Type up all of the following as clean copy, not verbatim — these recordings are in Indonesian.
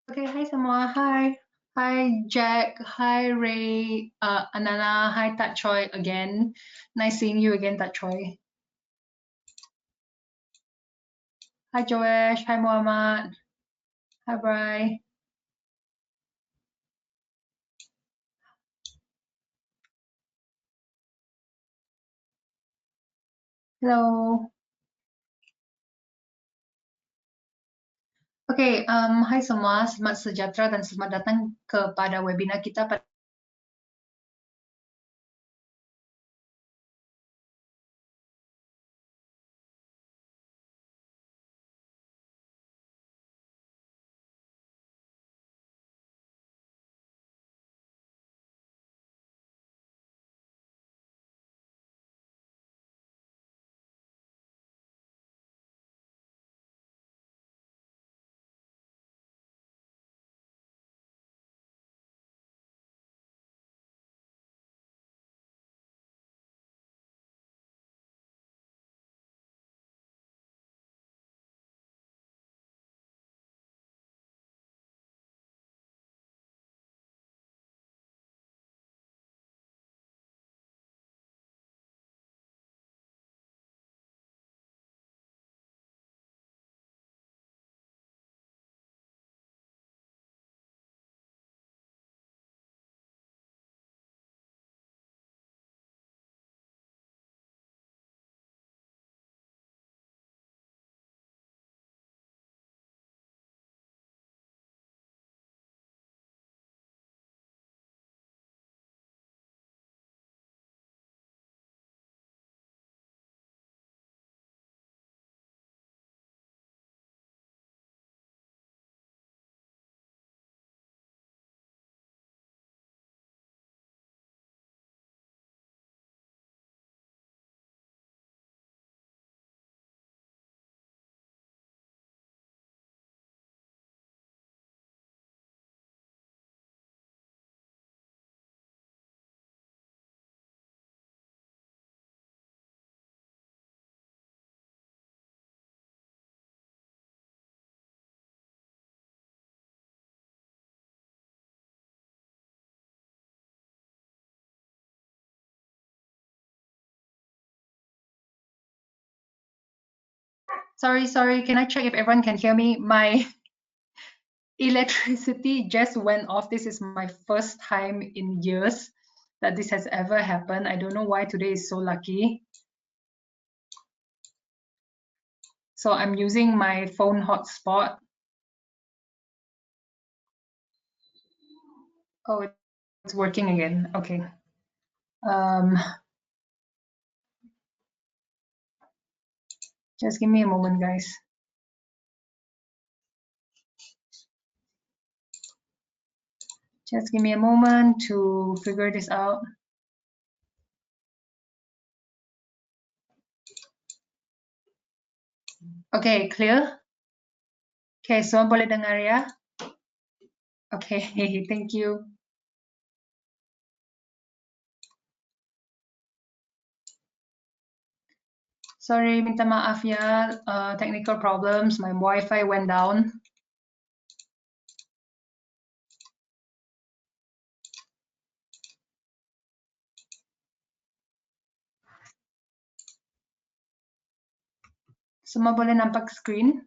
Oke, hai semua. Hai. Hi Jack. Hi Ray. Anana. Hi Tak Choi again. Nice seeing you again, Tak Choi. Hi Joash. Hi Muhammad. Hi Bri. Hello. Oke, hai semua. Selamat sejahtera dan selamat datang kepada webinar kita pada Sorry. Can I check if everyone can hear me? My electricity just went off. This is my first time in years that this has ever happened. I don't know why today is so lucky. So I'm using my phone hotspot. Oh, it's working again. Okay. Just give me a moment, guys. Just give me a moment to figure this out. Okay, clear? Okay, semua boleh dengar ya? Okay, thank you. Sorry, minta maaf ya, technical problems. My Wi-Fi went down. Semua boleh nampak screen?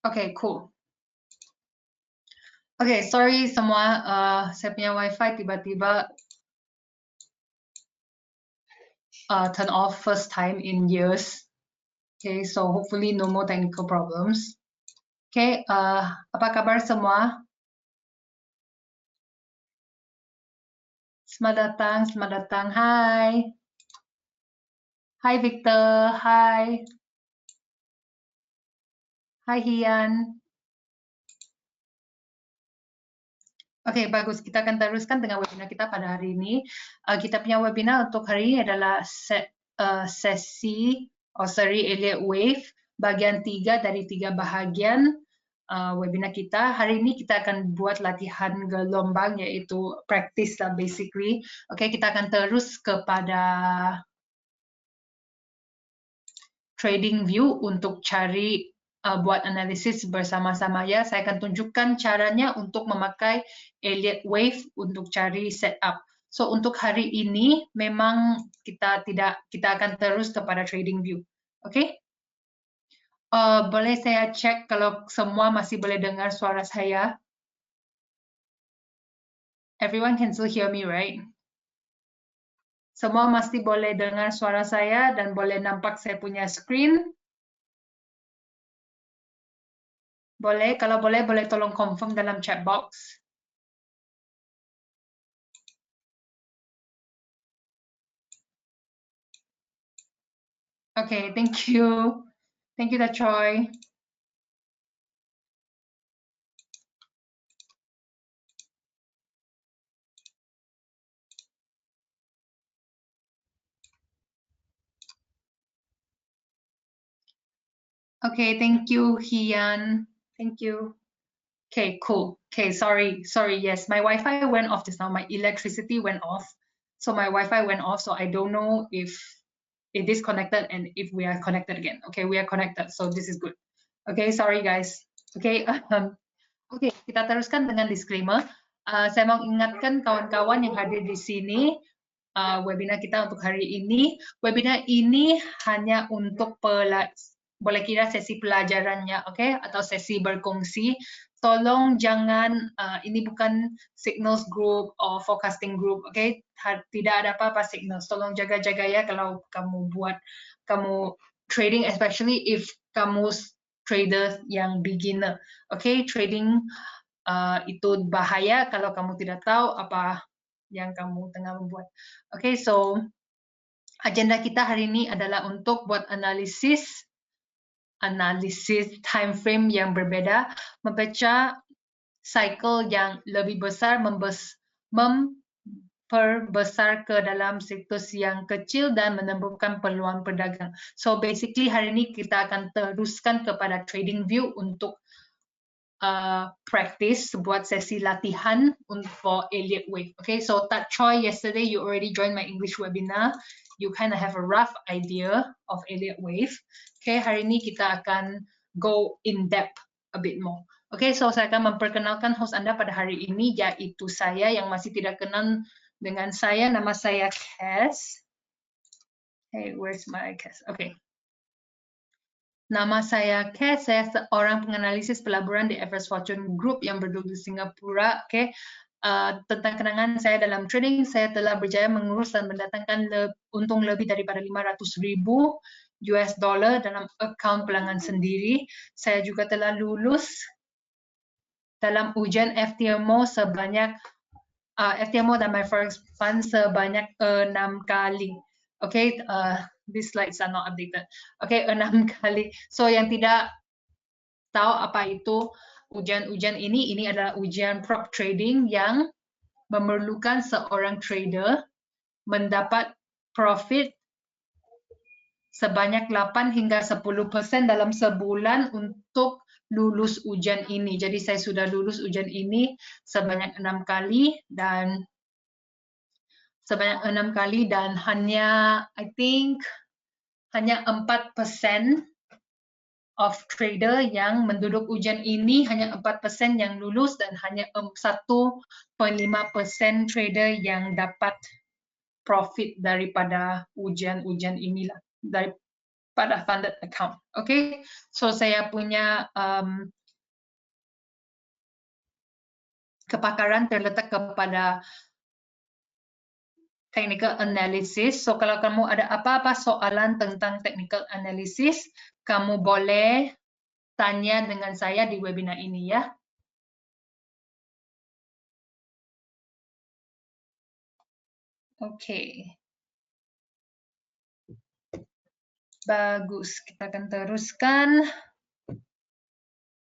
Okay, cool. Okay, sorry semua, saya punya Wi-Fi tiba-tiba turn off first time in years. Okay, so hopefully no more technical problems. Okay, apa kabar semua? Selamat datang. Hai. Hai Victor, hai. Hai Hian. Oke, bagus. Kita akan teruskan dengan webinar kita pada hari ini. Kita punya webinar untuk hari ini adalah seri Elliott Wave, bagian 3 dari 3 bahagian webinar kita. Hari ini kita akan buat latihan gelombang, yaitu practice lah basically. Oke, kita akan terus kepada Trading View untuk cari buat analisis bersama-sama ya. Saya akan tunjukkan caranya untuk memakai Elliott Wave untuk cari setup. So untuk hari ini memang kita akan terus kepada Trading View. Oke? Boleh saya cek kalau semua masih boleh dengar suara saya? Everyone can still hear me, right? Semua masih boleh dengar suara saya dan boleh nampak saya punya screen. Boleh, kalau boleh tolong confirm dalam chat box. Okay, thank you. Thank you, Troy. Okay, thank you, Hian. Thank you. Okay, cool. Okay, sorry. Yes, my Wi-Fi went off just now. My electricity went off. So my Wi-Fi went off. So I don't know if it is connected and if we are connected again. Okay, we are connected. So this is good. Okay, sorry guys. Okay, okay, kita teruskan dengan disclaimer. Saya mau ingatkan kawan-kawan yang hadir di sini, webinar kita untuk hari ini. Webinar ini hanya untuk boleh kira sesi pelajarannya, oke, atau sesi berkongsi. Tolong jangan, ini bukan signals group atau forecasting group, oke? Tidak ada apa-apa signals. Tolong jaga-jaga ya kalau kamu trading, especially if kamu trader yang beginner, oke? Trading itu bahaya kalau kamu tidak tahu apa yang kamu tengah membuat. Oke, so agenda kita hari ini adalah untuk buat analisis time frame yang berbeda, membaca cycle yang lebih besar, memperbesar ke dalam siklus yang kecil dan menemukan peluang perdagang. So basically hari ini kita akan teruskan kepada Trading View untuk practice buat sesi latihan for Elliott Wave. Okay, so Troy, yesterday you already joined my English webinar. You kind of have a rough idea of Elliott Wave. Okay, hari ini kita akan go in depth a bit more. Okay, so saya akan memperkenalkan host Anda pada hari ini, yaitu saya yang masih tidak kenal dengan saya. Nama saya Cass. Hey, where's my Cass? Okay. Nama saya Cass, saya seorang penganalisis pelaburan di Everest Fortune Group yang berdiri di Singapura. Okay. Tentang kenangan saya dalam trading, saya telah berjaya mengurus dan mendatangkan untung lebih daripada 500,000 US dollar dalam akaun pelanggan sendiri. Saya juga telah lulus dalam ujian FTMO sebanyak FTMO dan My Forex Fund sebanyak 6 kali. Okay, these slides are not updated. Okay, 6 kali. So yang tidak tahu apa itu ujian-ujian ini adalah ujian prop trading yang memerlukan seorang trader mendapat profit sebanyak 8 hingga 10% dalam sebulan untuk lulus ujian ini. Jadi saya sudah lulus ujian ini sebanyak 6 kali dan hanya I think hanya 4% of trader yang menduduk ujian ini, hanya 4% yang lulus dan hanya 1,5% trader yang dapat profit daripada ujian-ujian inilah, daripada funded account. Okay, so saya punya kepakaran terletak kepada technical analysis. So kalau kamu ada apa-apa soalan tentang technical analysis, kamu boleh tanya dengan saya di webinar ini ya. Oke. Bagus, kita akan teruskan.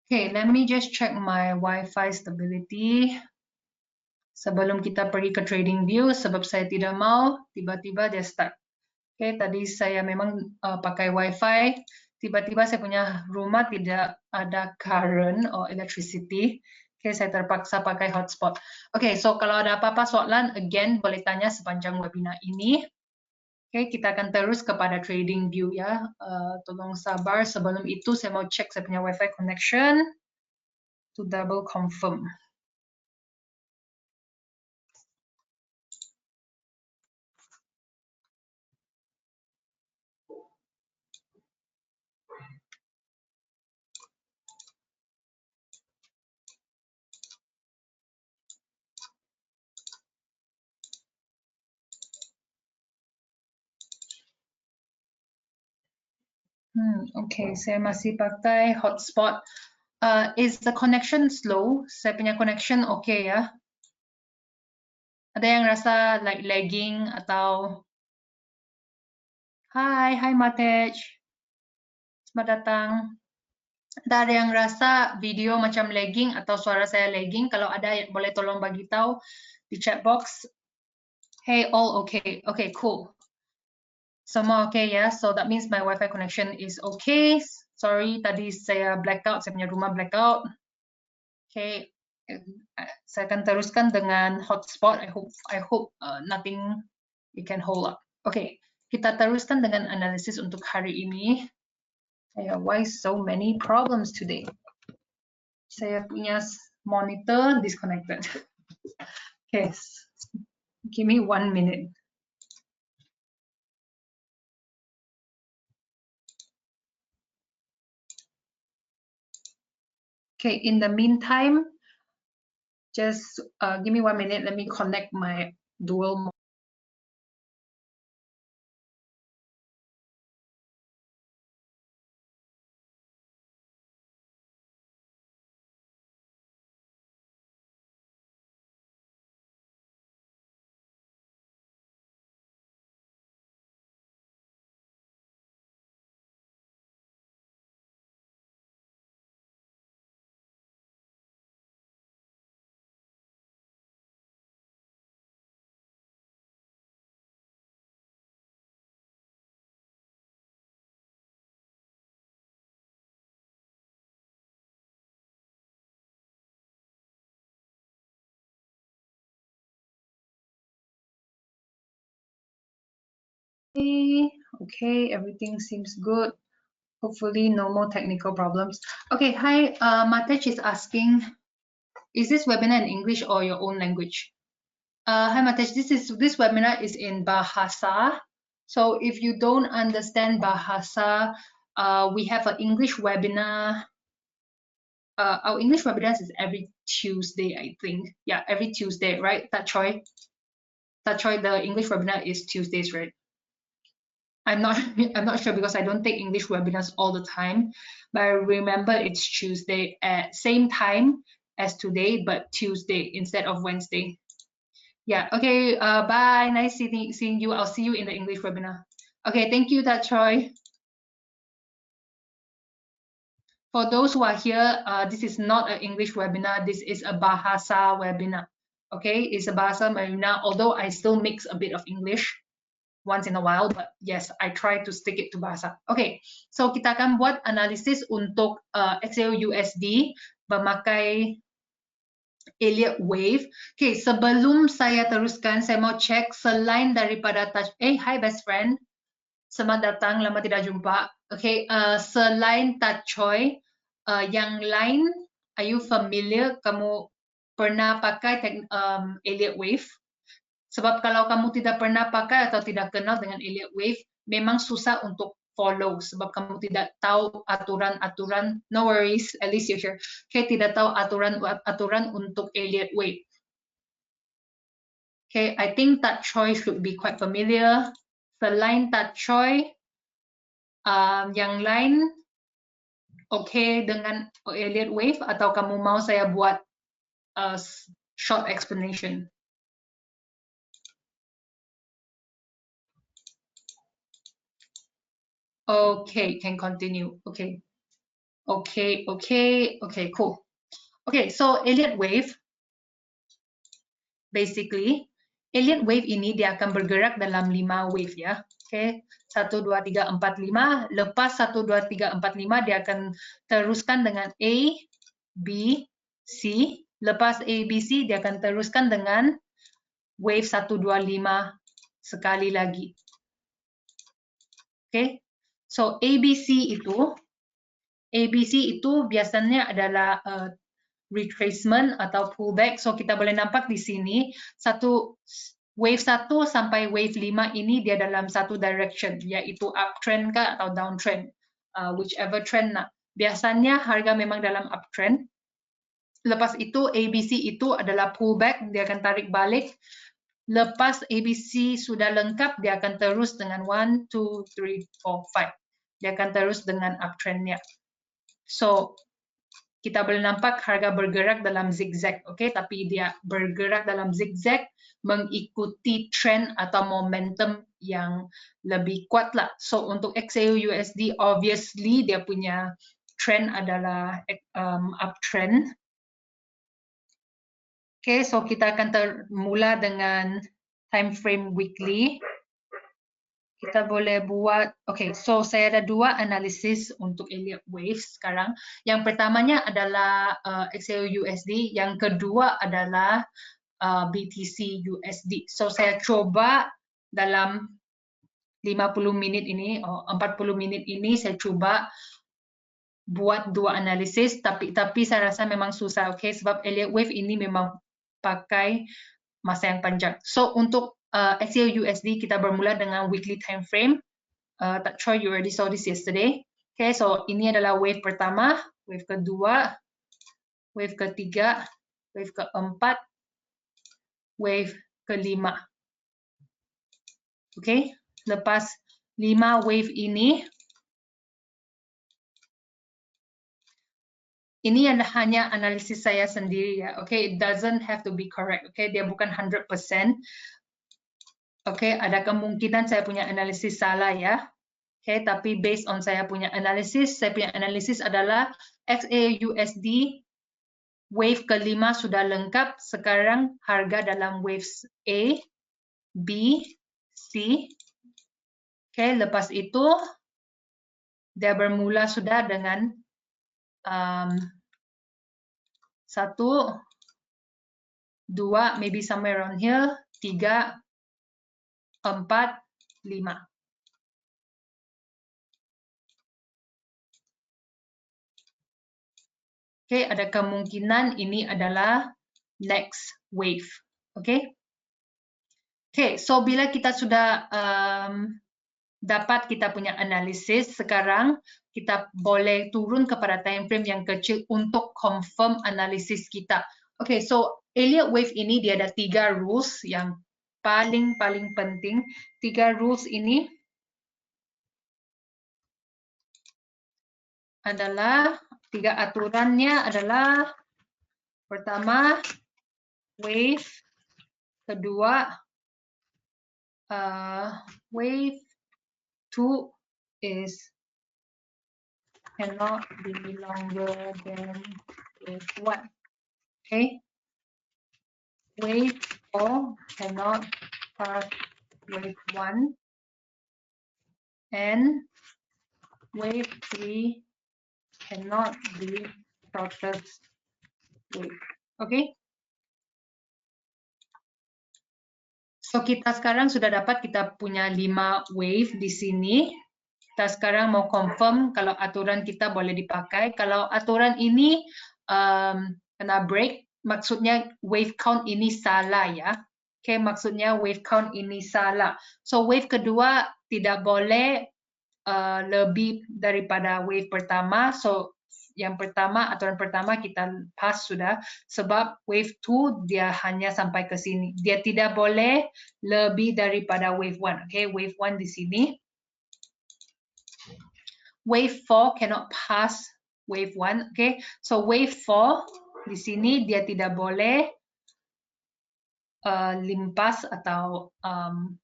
Okay, let me just check my Wi-Fi stability. Sebelum kita pergi ke Trading View, sebab saya tidak mau tiba-tiba dia start. Okay, tadi saya memang pakai Wi-Fi, tiba-tiba saya punya rumah tidak ada current or electricity. Okay, saya terpaksa pakai hotspot. Okay, so kalau ada apa-apa soalan, again boleh tanya sepanjang webinar ini. Oke, kita akan terus kepada trading view ya. Tolong sabar, sebelum itu saya mau cek saya punya Wi-Fi connection to double confirm. Oke, saya masih pakai hotspot. Is the connection slow? Saya punya connection oke ya. Ada yang rasa like lagging atau Hai Matej. Selamat datang. Ada yang rasa video macam lagging atau suara saya lagging? Kalau ada boleh tolong bagi tahu di chat box. Hey, all okay. Okay, cool. Semua okay ya. So that means my Wi-Fi connection is okay. Sorry, tadi saya blackout, saya punya rumah blackout. Okay, saya akan teruskan dengan hotspot. I hope nothing you can hold up. Okay, kita teruskan dengan analisis untuk hari ini. Why so many problems today? Saya punya monitor disconnected. Okay, give me 1 minute. Okay, in the meantime, just give me 1 minute. Let me connect my dual. Okay, everything seems good. Hopefully no more technical problems. Okay, hi, Matej is asking, is this webinar in English or your own language? Hi Matej, this webinar is in Bahasa. So if you don't understand Bahasa, we have an English webinar. Our English webinars is every Tuesday, I think. Yeah, every Tuesday, right? That Choi, the English webinar is Tuesdays, right? I'm not sure because I don't take English webinars all the time, but I remember it's Tuesday at same time as today, but Tuesday instead of Wednesday. Yeah, okay, bye, nice seeing you. I'll see you in the English webinar. Okay, thank you, Troy. For those who are here, this is not an English webinar, this is a Bahasa webinar. Okay, it's a Bahasa webinar, although I still mix a bit of English once in a while, but yes, I try to stick it to Bahasa. Okay, so kita akan buat analisis untuk XAU-USD memakai Elliott Wave. Okay, sebelum saya teruskan, saya mau cek selain daripada touch. Hi best friend, selamat datang, lama tidak jumpa. Okay, selain touch Choi, yang lain, are you familiar? Kamu pernah pakai Elliott Wave? Sebab kalau kamu tidak pernah pakai atau tidak kenal dengan Elliott Wave, memang susah untuk follow sebab kamu tidak tahu aturan-aturan. No worries, at least you're here. Okay, tidak tahu aturan untuk Elliott Wave. Okay, I think that Choi should be quite familiar. Selain that Choi, yang lain okay dengan Elliott Wave atau kamu mau saya buat short explanation? Okay, can continue. Okay. Okay, cool. Okay, so Elliott Wave, basically, Elliott Wave ini dia akan bergerak dalam 5 wave ya. Okay, 1, 2, 3, 4, 5. Lepas 1, 2, 3, 4, 5, dia akan teruskan dengan A, B, C. Lepas A, B, C, dia akan teruskan dengan wave 1, 2, 5 sekali lagi. Okay, so ABC itu biasanya adalah retracement atau pullback. So kita boleh nampak di sini wave 1 sampai wave 5 ini dia dalam satu direction, yaitu uptrend kah atau downtrend, whichever trend. Nah, biasanya harga memang dalam uptrend. Lepas itu ABC itu adalah pullback, dia akan tarik balik. Lepas ABC sudah lengkap, dia akan terus dengan 1, 2, 3, 4, 5. Dia akan terus dengan uptrendnya. So, kita boleh nampak harga bergerak dalam zigzag, okay? Tapi dia bergerak dalam zigzag mengikuti trend atau momentum yang lebih kuat lah. So, untuk XAU-USD, obviously dia punya trend adalah uptrend. Okay, so kita akan mula dengan time frame weekly. Kita boleh buat, okay, so saya ada dua analisis untuk Elliott Wave sekarang. Yang pertamanya adalah XAU-USD, yang kedua adalah BTC-USD. So saya coba dalam 50 menit ini, 40 menit ini saya coba buat dua analisis, tapi saya rasa memang susah, okay? Sebab Elliott Wave ini memang pakai masa yang panjang. So untuk XAU-USD kita bermula dengan weekly time frame. Tak sure you already saw this yesterday. Okay, so ini adalah wave pertama, wave kedua, wave ketiga, wave keempat, wave kelima. Okay, lepas 5 wave ini hanya analisis saya sendiri ya. Okay, it doesn't have to be correct. Okay, dia bukan 100%. Okay, ada kemungkinan saya punya analisis salah ya. Okay, tapi based on saya punya analisis adalah XAU-USD wave kelima sudah lengkap. Sekarang harga dalam waves A, B, C. Okay, lepas itu dia bermula sudah dengan 1, 2, maybe somewhere around here, 3, 4, 5. Okay, ada kemungkinan ini adalah next wave. Okay. Okay, so bila kita sudah dapat kita punya analisis, sekarang kita boleh turun kepada time frame yang kecil untuk confirm analisis kita. Okay, so Elliott Wave ini dia ada 3 rules yang paling penting. 3 rules ini adalah 3 aturannya adalah pertama wave, kedua wave 2 is cannot be longer than wave 1. Okay. Wave 4 cannot pass wave 1. And wave 3 cannot be shortest wave. Okay. So kita sekarang sudah dapat kita punya 5 wave di sini. Kita sekarang mau confirm kalau aturan kita boleh dipakai. Kalau aturan ini kena break, maksudnya wave count ini salah ya. Oke, maksudnya wave count ini salah. So wave kedua tidak boleh lebih daripada wave pertama. So yang pertama, aturan pertama kita pass sudah, sebab wave 2 dia hanya sampai ke sini. Dia tidak boleh lebih daripada wave 1. Okay, wave 1 di sini. Wave 4 cannot pass wave 1. Okay, so wave 4 di sini dia tidak boleh limpas atau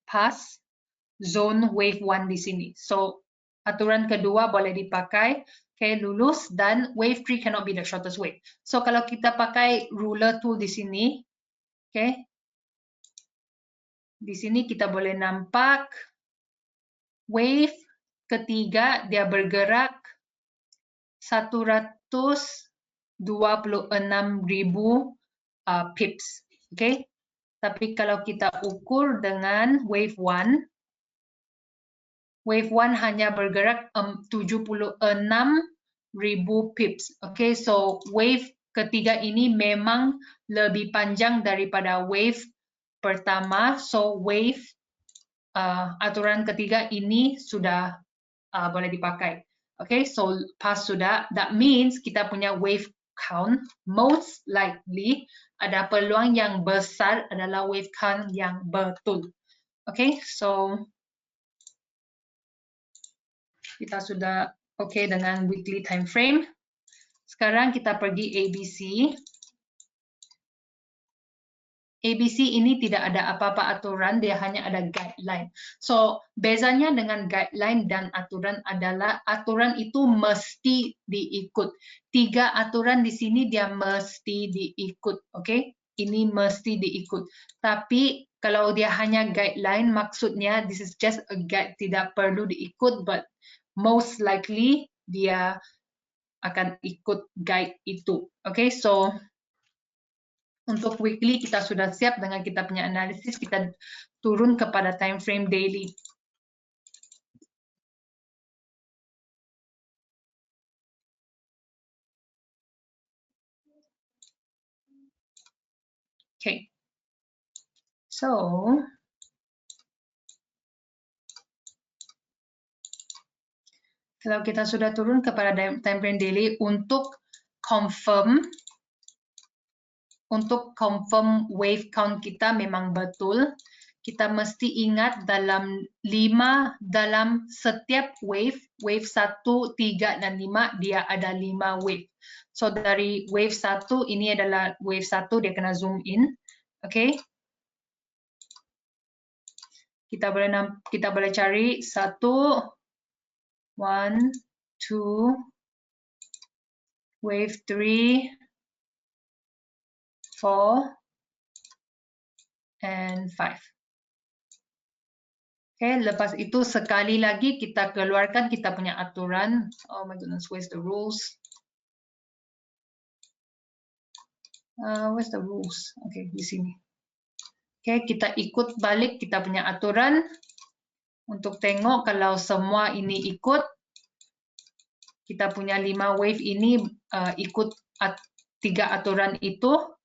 pass zone wave 1 di sini. So aturan kedua boleh dipakai. Okay, lulus, dan wave 3 cannot be the shortest wave. So kalau kita pakai ruler tool di sini, okay, di sini kita boleh nampak wave ketiga dia bergerak 126.000 pips. Okay, tapi kalau kita ukur dengan wave 1, Wave 1 hanya bergerak 76.000 pips. Okay, so wave ketiga ini memang lebih panjang daripada wave pertama. So wave aturan ketiga ini sudah boleh dipakai. Okay, so pas sudah, that means kita punya wave count most likely ada peluang yang besar adalah wave count yang betul. Okay, so kita sudah okay dengan weekly time frame. Sekarang kita pergi ABC. ABC ini tidak ada apa-apa aturan, dia hanya ada guideline. So, bezanya dengan guideline dan aturan adalah aturan itu mesti diikut. 3 aturan di sini dia mesti diikut, oke? Okay? Ini mesti diikut. Tapi kalau dia hanya guideline, maksudnya this is just a guide, tidak perlu diikut, but most likely dia akan ikut guide itu. Oke, okay? So untuk weekly kita sudah siap dengan kita punya analisis, kita turun kepada time frame daily. Okay. So, kalau kita sudah turun kepada time frame daily untuk confirm wave count kita memang betul, kita mesti ingat dalam setiap wave 1, 3 dan 5 dia ada 5 wave. So dari wave 1 ini adalah wave 1, dia kena zoom in. Oke. Okay. Kita boleh cari 1 1 2 wave 3 4 and 5. Okay, lepas itu sekali lagi kita keluarkan kita punya aturan. Oh my goodness, where's the rules? Where's the rules? Okay, di sini. Okay, kita ikut balik kita punya aturan untuk tengok kalau semua ini ikut. Kita punya 5 wave ini ikut 3 aturan itu.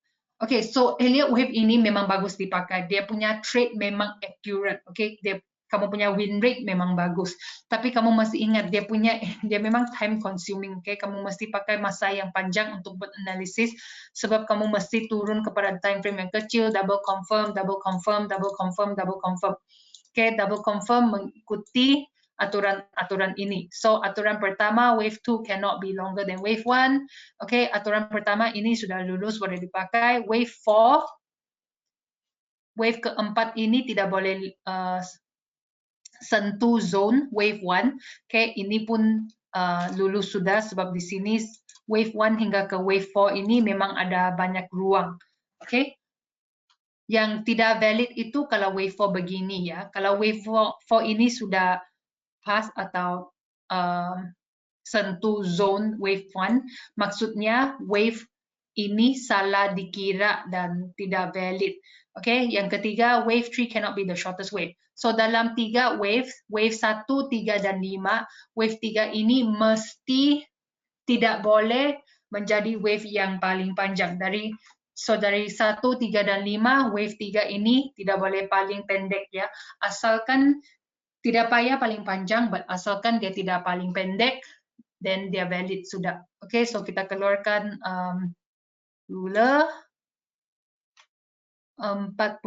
Okay, so Elliott wave ini memang bagus dipakai. Dia punya trade memang accurate. Okay, kamu punya win rate memang bagus. Tapi kamu mesti ingat dia memang time consuming. Okay, kamu mesti pakai masa yang panjang untuk buat analisis sebab kamu mesti turun kepada time frame yang kecil, double confirm, double confirm, double confirm, double confirm. Okay, double confirm mengikuti aturan ini. So aturan pertama wave 2 cannot be longer than wave 1. Okay, aturan pertama ini sudah lulus, boleh dipakai. Wave 4, wave keempat ini tidak boleh sentuh zone wave 1. Okay, ini pun lulus sudah sebab di sini wave 1 hingga ke wave 4 ini memang ada banyak ruang. Okay. Yang tidak valid itu kalau wave 4 begini ya. Kalau wave 4 ini sudah pas atau sentuh zone wave 1, maksudnya wave ini salah dikira dan tidak valid. Okay, yang ketiga, wave 3 cannot be the shortest wave. So dalam 3 wave 1, 3 dan 5, wave 3 ini mesti tidak boleh menjadi wave yang paling panjang. Dari 1, 3 dan 5, wave 3 ini tidak boleh paling pendek ya. Asalkan tidak payah paling panjang, but asalkan dia tidak paling pendek, then dia valid sudah. Okay, so kita keluarkan ruler 42.000.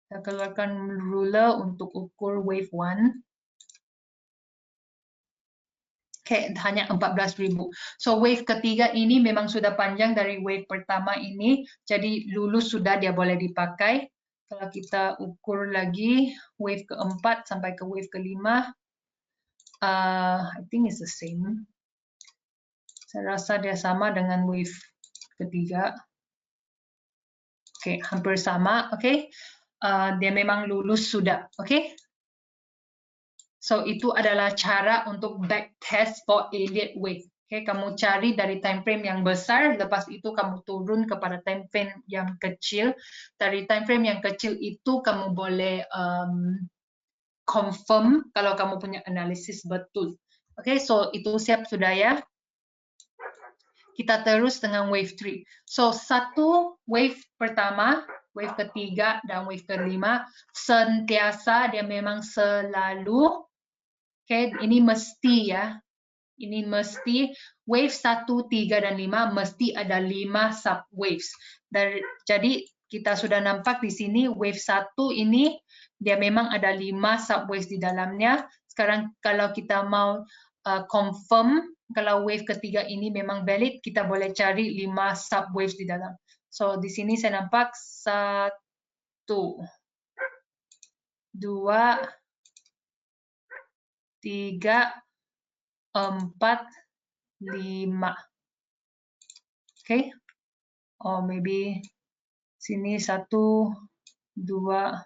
Kita keluarkan ruler untuk ukur wave 1. Okay, hanya 14.000. So wave ketiga ini memang sudah panjang dari wave pertama ini, jadi lulus sudah dia boleh dipakai. Kalau kita ukur lagi wave keempat sampai ke wave kelima, I think it's the same. Saya rasa dia sama dengan wave ketiga. Oke, hampir sama. Oke, dia memang lulus sudah. Oke. So itu adalah cara untuk backtest for Elliott wave. Oke, kamu cari dari time frame yang besar, lepas itu kamu turun kepada time frame yang kecil. Dari time frame yang kecil itu kamu boleh confirm kalau kamu punya analisis betul. Oke, so itu siap sudah ya. Kita terus dengan wave 3. So, satu wave pertama, wave ketiga, dan wave kelima, sentiasa dia memang selalu, ini mesti ya, ini mesti wave 1, 3, dan 5 mesti ada 5 subwaves. Jadi kita sudah nampak di sini wave 1 ini dia memang ada 5 subwaves di dalamnya. Sekarang kalau kita mau confirm kalau wave ketiga ini memang valid, kita boleh cari 5 subwaves di dalam. So di sini saya nampak 1, 2, 3, 4, 5. Okay, or maybe sini 1, 2, 3,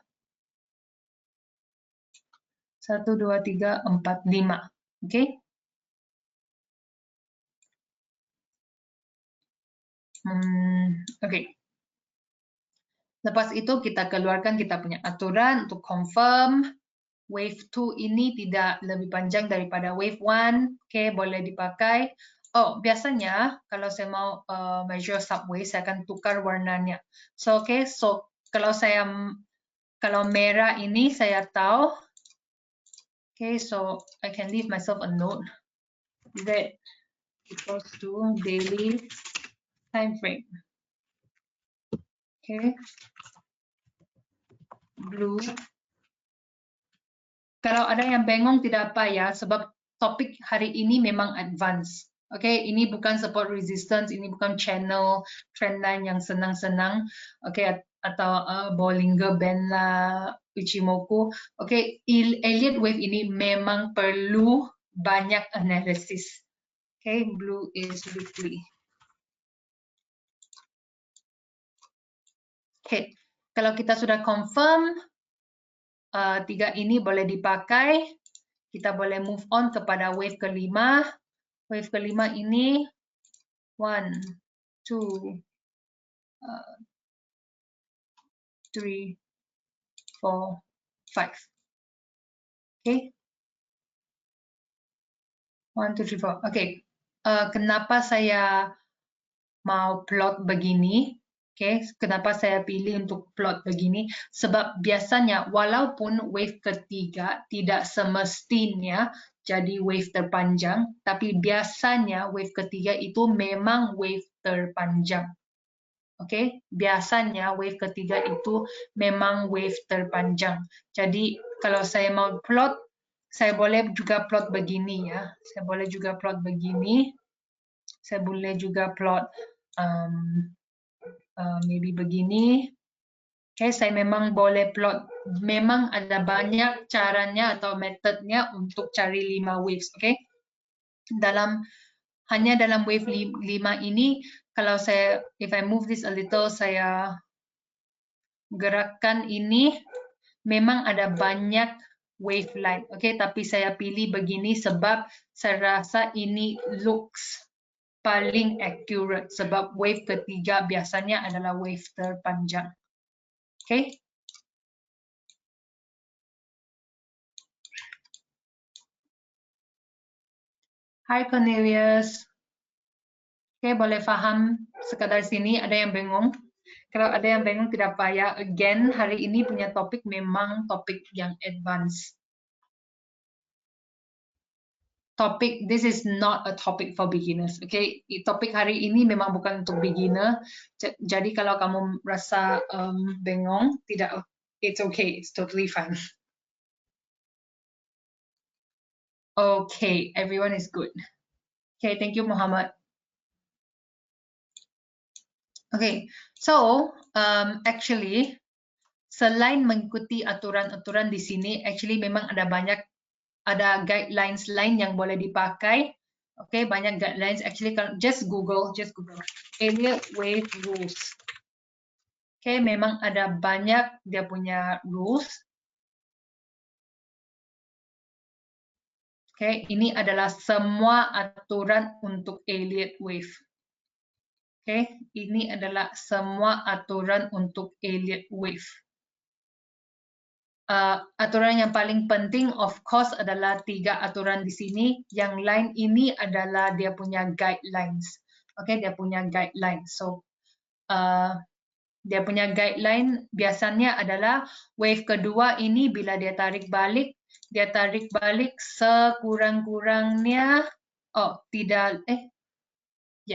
4, 5. Okay. Okay. Lepas itu kita keluarkan kita punya aturan untuk confirm wave 2 ini tidak lebih panjang daripada wave 1. Okay, boleh dipakai. Oh, biasanya kalau saya mau measure subwave, saya akan tukar warnanya. So, okay, so kalau merah ini saya tahu. Okay, so I can leave myself a note. Red equals to daily time frame. Okay. Blue. Kalau ada yang bengong tidak apa ya, sebab topik hari ini memang advance. Oke, ini bukan support resistance, ini bukan channel trendline yang senang-senang. Oke, atau Bollinger Band lah, Ichimoku. Oke, Elliott Wave ini memang perlu banyak analisis. Oke, blue is weekly. Oke, kalau kita sudah confirm, 3 ini boleh dipakai. Kita boleh move on kepada wave kelima. Wave kelima ini 1, 2, 3, 4, 5. Okay. 1, 2, 3, 4. Okay. Kenapa saya mau plot begini? Okay. Kenapa saya pilih untuk plot begini? Sebab biasanya walaupun wave ketiga tidak semestinya jadi wave terpanjang, tapi biasanya wave ketiga itu memang wave terpanjang. Oke, biasanya wave ketiga itu memang wave terpanjang. Jadi kalau saya mau plot, saya boleh juga plot begini ya. Saya boleh juga plot begini. Saya boleh juga plot maybe begini. Oke, saya memang boleh plot. Memang ada banyak caranya atau metodenya untuk cari 5 waves. Oke, hanya dalam wave 5 ini, kalau saya, if I move this a little, saya gerakkan ini, memang ada banyak waveline. Oke, tapi saya pilih begini sebab saya rasa ini looks paling accurate sebab wave ketiga biasanya adalah wave terpanjang. Oke. Hai Cornelius. Oke, boleh paham sekadar sini, ada yang bengong? Kalau ada yang bengong tidak payah. Again, hari ini punya topik memang topik yang advance. Topik, this is not a topic for beginners. Okay, topik hari ini memang bukan untuk beginner. Jadi kalau kamu rasa bengong, tidak, it's okay, it's totally fine. Okay, everyone is good. Okay, thank you, Muhammad. Okay, so actually, selain mengikuti aturan-aturan di sini, actually memang ada banyak guidelines lain yang boleh dipakai. Oke, banyak guidelines. Actually, just Google Elliott Wave Rules. Oke, memang ada banyak dia punya rules. Oke, ini adalah semua aturan untuk Elliott Wave. Oke, ini adalah semua aturan untuk Elliott Wave. aturan yang paling penting of course adalah 3 aturan di sini. Yang lain ini adalah dia punya guidelines. Okay, dia punya guidelines. So dia punya guideline biasanya adalah wave kedua ini bila dia tarik balik sekurang-kurangnya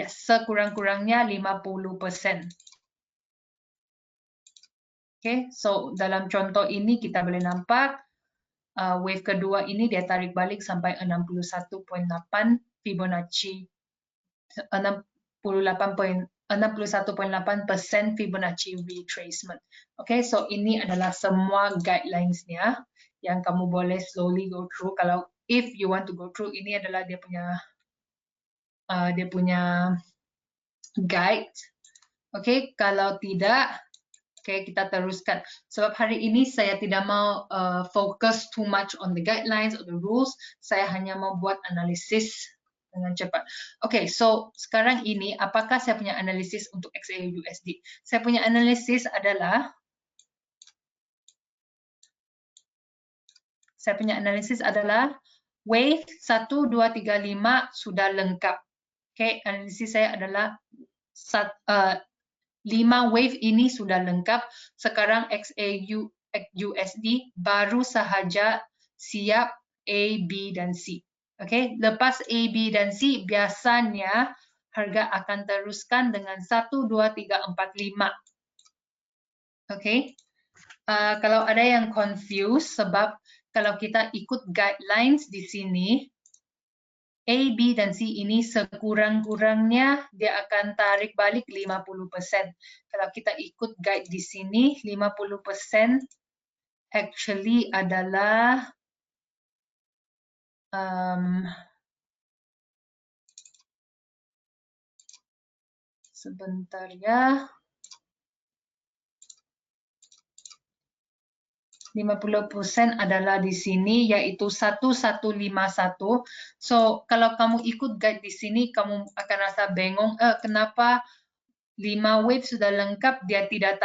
sekurang-kurangnya 50%. Okay, so dalam contoh ini kita boleh nampak wave kedua ini dia tarik balik sampai 61.8 Fibonacci 61.8% Fibonacci retracement. Okay, so ini adalah semua guidelines-nya yang kamu boleh slowly go through. Kalau if you want to go through, ini adalah dia punya guide. Okay, kalau tidak, okay, kita teruskan. Sebab hari ini saya tidak mau focus too much on the guidelines or the rules. Saya hanya mau buat analisis dengan cepat. Okay, so sekarang ini apakah saya punya analisis untuk XAUUSD? Saya punya analisis adalah wave 1, 2, 3, 5 sudah lengkap. Okay, analisis saya adalah 5 wave ini sudah lengkap. Sekarang XAUUSD baru sahaja siap A, B, dan C. Okay, lepas A, B, dan C biasanya harga akan teruskan dengan 1, 2, 3, 4, 5. Okay, kalau ada yang confused sebab kalau kita ikut guidelines di sini, A, B, dan C ini sekurang-kurangnya dia akan tarik balik 50%. Kalau kita ikut guide di sini, 50% actually adalah sebentar ya. 50% adalah di sini yaitu 1151. So kalau kamu ikut guide di sini kamu akan rasa bingung kenapa 5 wave sudah lengkap dia tidak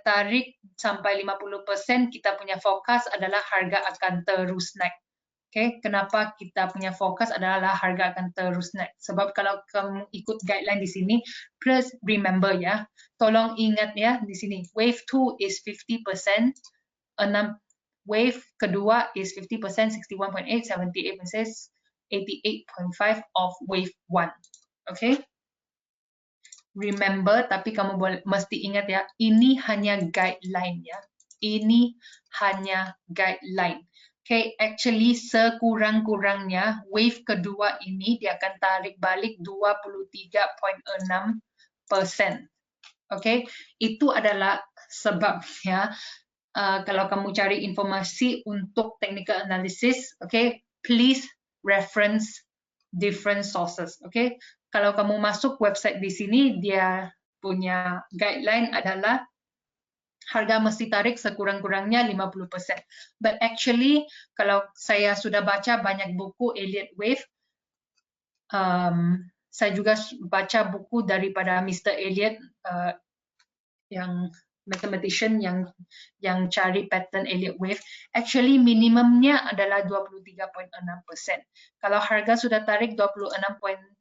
tarik sampai 50%. Kita punya fokus adalah harga akan terus naik. Okay, kenapa kita punya fokus adalah harga akan terus naik? Sebab kalau kamu ikut guideline di sini, plus remember ya, tolong ingat ya di sini, wave 2 is 50%, wave kedua is 50%, 61.8, 78%, 88.5 of wave 1. Okay? Remember, tapi kamu mesti ingat ya, ini hanya guideline ya. Ini hanya guideline. Okay, actually sekurang-kurangnya wave kedua ini dia akan tarik balik 23.6%. Okay, itu adalah sebabnya kalau kamu cari informasi untuk technical analysis, okay, please reference different sources. Okay, kalau kamu masuk website di sini dia punya guideline adalah harga mesti tarik sekurang-kurangnya 50%. But actually, kalau saya sudah baca banyak buku Elliott Wave, saya juga baca buku daripada Mr. Elliott yang mathematician yang cari pattern Elliott Wave. Actually, minimumnya adalah 23.6%. Kalau harga sudah tarik 23.6%,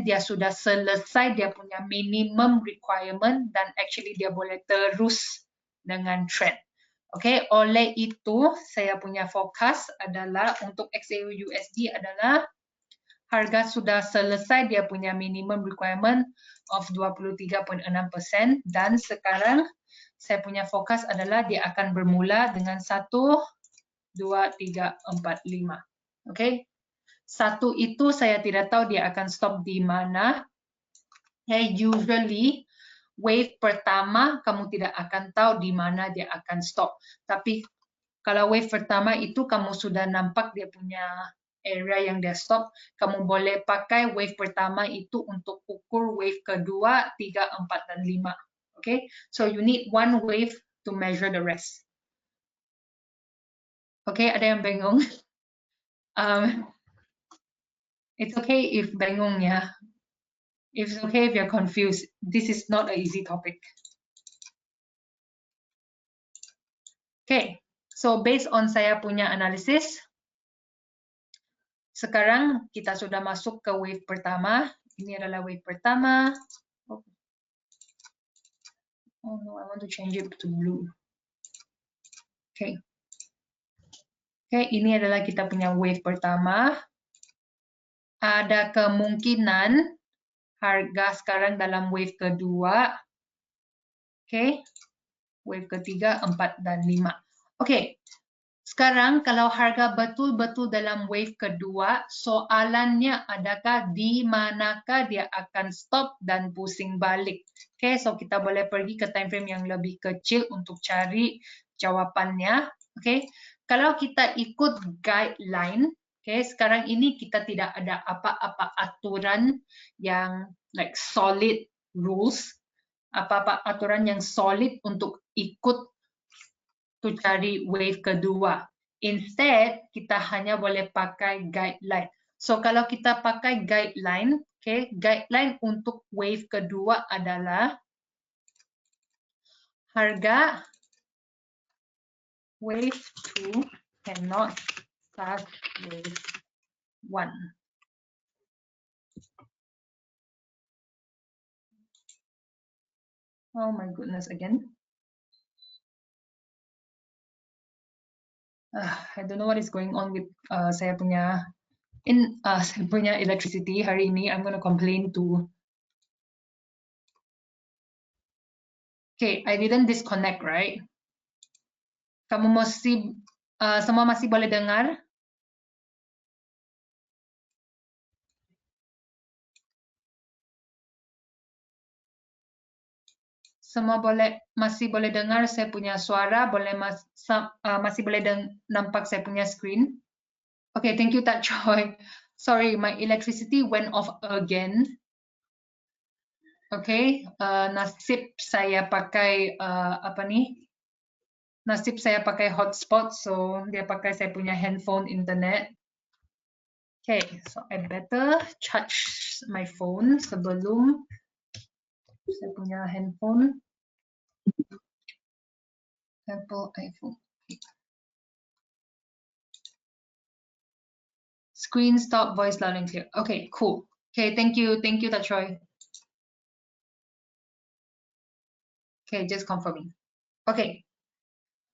dia sudah selesai dia punya minimum requirement dan actually dia boleh terus dengan trend. Okay, oleh itu saya punya fokus adalah untuk XAUUSD adalah harga sudah selesai dia punya minimum requirement of 23.6% dan sekarang saya punya fokus adalah dia akan bermula dengan 1, 2, 3, 4, 5. Okay. 1 itu saya tidak tahu dia akan stop di mana. Usually wave pertama kamu tidak akan tahu di mana dia akan stop. Tapi kalau wave pertama itu kamu sudah nampak dia punya area yang dia stop, kamu boleh pakai wave pertama itu untuk ukur wave kedua, 3, 4, dan 5. Okay? So you need one wave to measure the rest. Okay, ada yang bingung? It's okay if bingung ya. It's okay if you're confused. This is not an easy topic. Okay, so based on saya punya analisis, sekarang kita sudah masuk ke wave pertama. Ini adalah wave pertama. Oh no, I want to change it to blue. Okay. Okay, ini adalah kita punya wave pertama. Ada kemungkinan harga sekarang dalam wave kedua. Okay. Wave ketiga, 4, dan 5. Okay. Sekarang kalau harga betul-betul dalam wave kedua, soalannya adakah di manakah dia akan stop dan pusing balik. Okay, so kita boleh pergi ke time frame yang lebih kecil untuk cari jawapannya. Okay, kalau kita ikut guideline, okay, sekarang ini kita tidak ada apa-apa aturan yang like solid rules, apa-apa aturan yang solid untuk ikut to cari wave kedua. Instead, kita hanya boleh pakai guideline. So, kalau kita pakai guideline, okay, guideline untuk wave kedua adalah harga wave 2 cannot touch wave 1. Oh my goodness, again. I don't know what is going on with saya punya electricity hari ini. I'm gonna complain to. Okay, I didn't disconnect, right? Kamu masih semua masih boleh dengar? Semua masih boleh dengar saya punya suara, masih boleh nampak saya punya screen. Okay, thank you Tak Choi. Sorry, my electricity went off again. Okay, nasib saya pakai Nasib saya pakai hotspot, so dia pakai saya punya handphone internet. Okay, so I better charge my phone sebelum saya punya handphone. Apple iPhone. Screen stop, voice loud and clear. Okay, cool. Okay, thank you Tak Choi. Okay, just confirming. Okay,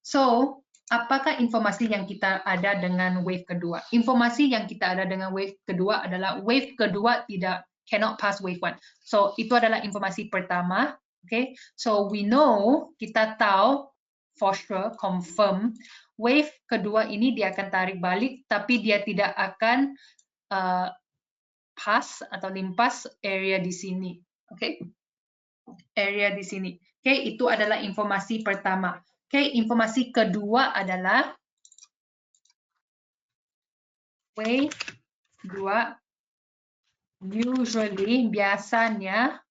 so apakah informasi yang kita ada dengan wave kedua? Informasi yang kita ada dengan wave kedua adalah wave kedua cannot pass wave 1. So itu adalah informasi pertama. Okay, so we know, kita tahu for sure, confirm, wave kedua ini dia akan tarik balik, tapi dia tidak akan pass atau limpas area di sini. Okay, area di sini. Okay, itu adalah informasi pertama. Okay, informasi kedua adalah wave 2 usually, biasanya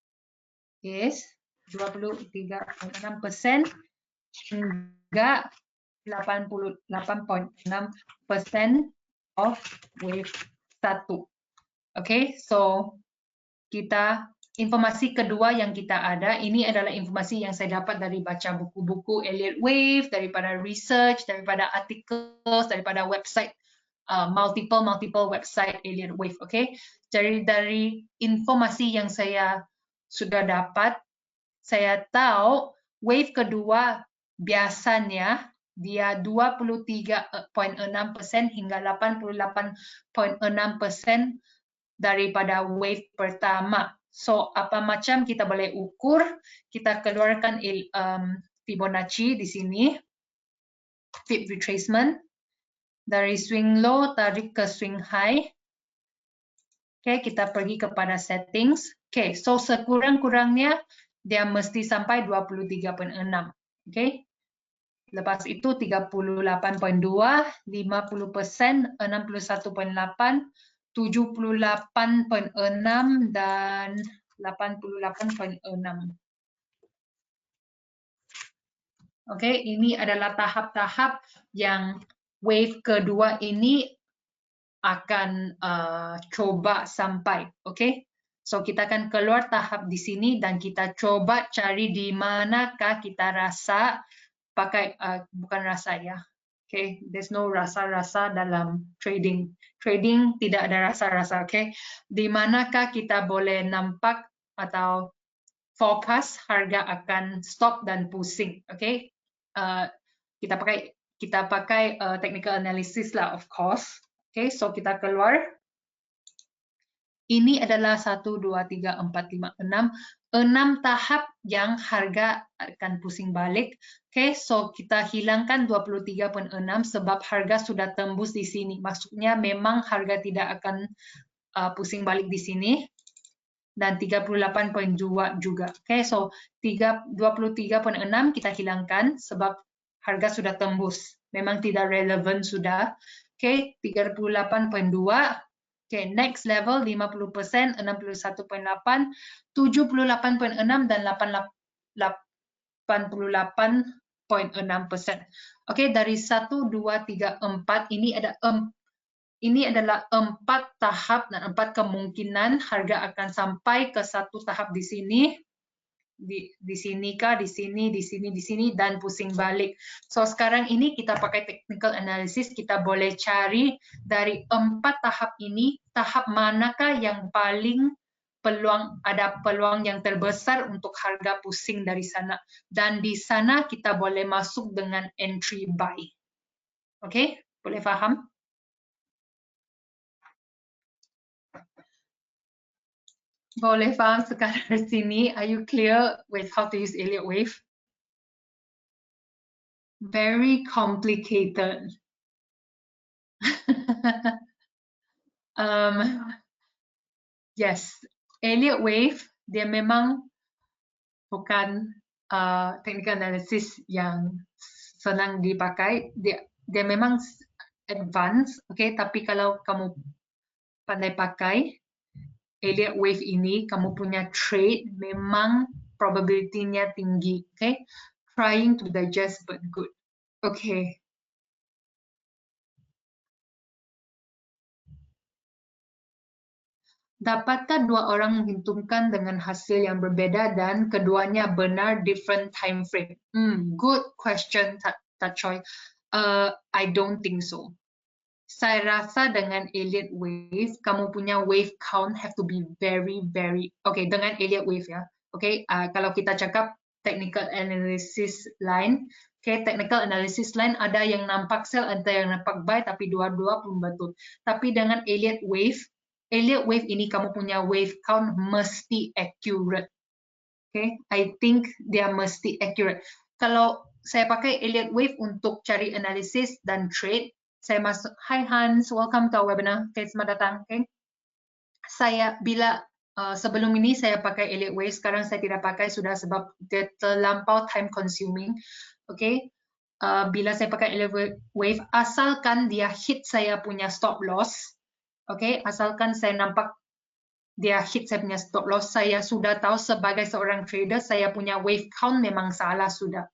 is 23.6% hingga 88.6% of wave 1. Okay, so informasi kedua yang kita ada, ini adalah informasi yang saya dapat dari baca buku-buku Elliott Wave, daripada research, daripada artikel, daripada website, multiple website Elliott Wave, okay? Jadi dari informasi yang saya sudah dapat, saya tahu wave kedua biasanya dia 23.6% hingga 88.6% daripada wave pertama. So, apa macam kita boleh ukur? Kita keluarkan Fibonacci di sini. Fib retracement. Dari swing low, tarik ke swing high. Oke, kita pergi kepada settings. Oke, so sekurang-kurangnya dia mesti sampai 23.6. Oke. Lepas itu 38.2, 50%, 61.8, 78.6 dan 88.6. Oke, ini adalah tahap-tahap yang wave kedua ini akan coba sampai. Oke, so kita akan keluar tahap di sini dan kita coba cari di manakah kita rasa pakai bukan rasa ya. Okay, there's no rasa-rasa dalam trading. Trading tidak ada rasa-rasa. Okay, di manakah kita boleh nampak atau forecast harga akan stop dan pusing. Okay, kita pakai technical analysis lah, of course. Okay, so kita keluar. Ini adalah 1, 2, 3, 4, 5, 6 tahap yang harga akan pusing balik. Okay, so kita hilangkan 23.6 sebab harga sudah tembus di sini. Maksudnya memang harga tidak akan pusing balik di sini. Dan 38.2 juga. Okay, so 23.6 kita hilangkan sebab harga sudah tembus. Memang tidak relevan sudah. Okay, 38.2. Okay, next level 50%, 61.8, 78.6 dan 88.6%. Okay, dari 1, 2, 3, 4 ini adalah 4 tahap dan 4 kemungkinan harga akan sampai ke satu tahap di sini. Di sini kah, di sini, di sini, di sini, dan pusing balik. So sekarang ini kita pakai technical analysis, kita boleh cari dari 4 tahap ini, tahap manakah yang paling ada peluang yang terbesar untuk harga pusing dari sana. Dan di sana kita boleh masuk dengan entry buy. Oke, boleh paham? Boleh faham sekarang di sini? Are you clear with how to use Elliott wave? Very complicated. Yes, Elliott wave dia memang bukan technical analysis yang senang dipakai. Dia memang advance, okay? Tapi kalau kamu pandai pakai Elliott wave ini, kamu punya trade memang probability-nya tinggi, okay? Trying to digest but good. Okay. Dapatkah dua orang menghitungkan dengan hasil yang berbeda dan keduanya benar different time frame? Good question, Tak Choi. I don't think so. Saya rasa dengan Elliott wave, kamu punya wave count have to be very, okay, dengan Elliott wave ya. Okay, kalau kita cakap technical analysis line, okay, technical analysis line ada yang nampak sell, ada yang nampak buy, tapi dua-dua pun betul. Tapi dengan Elliott wave ini kamu punya wave count mesti accurate. Okay, I think dia mesti accurate. Kalau saya pakai Elliott wave untuk cari analisis dan trade, saya masuk, hi Hans, welcome to our webinar. Okay, selamat datang. Okay. Saya sebelum ini saya pakai Elliott wave, sekarang saya tidak pakai sudah sebab dia terlampau time consuming. Okay. Bila saya pakai Elliott wave, asalkan dia hit saya punya stop loss, okay, asalkan saya nampak dia hit saya punya stop loss, saya sudah tahu sebagai seorang trader saya punya wave count memang salah sudah.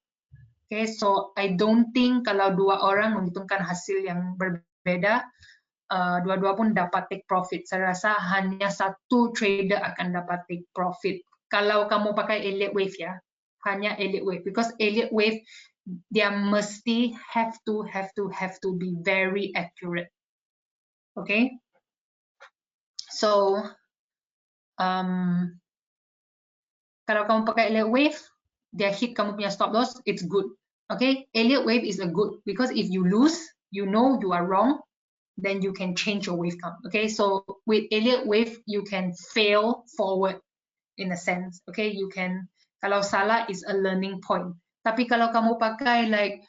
Okay, so I don't think kalau dua orang menghitungkan hasil yang berbeda, dua-dua pun dapat take profit. Saya rasa hanya satu trader akan dapat take profit. Kalau kamu pakai Elliott wave ya, hanya Elliott wave, because Elliott wave dia mesti have to be very accurate. Okay, so kalau kamu pakai Elliott wave, dia hit kamu punya stop loss, it's good. Okay, Elliott wave is a good because if you lose, you know you are wrong, then you can change your wave count. Okay, so with Elliott wave, you can fail forward in a sense. Okay, you can, kalau salah is a learning point. Tapi kalau kamu pakai like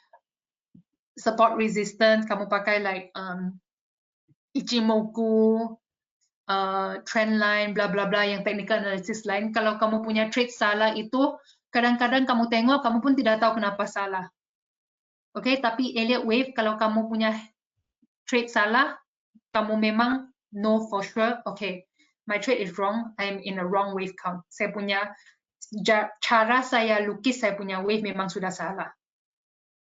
support resistance, kamu pakai like Ichimoku, trend line, bla bla bla, yang technical analysis line, kalau kamu punya trade salah itu, kadang-kadang kamu tengok, kamu pun tidak tahu kenapa salah. Oke, tapi Elliott wave, kalau kamu punya trade salah, kamu memang know for sure, okay, my trade is wrong, I'm in a wrong wave count. Saya punya, cara saya lukis saya punya wave memang sudah salah.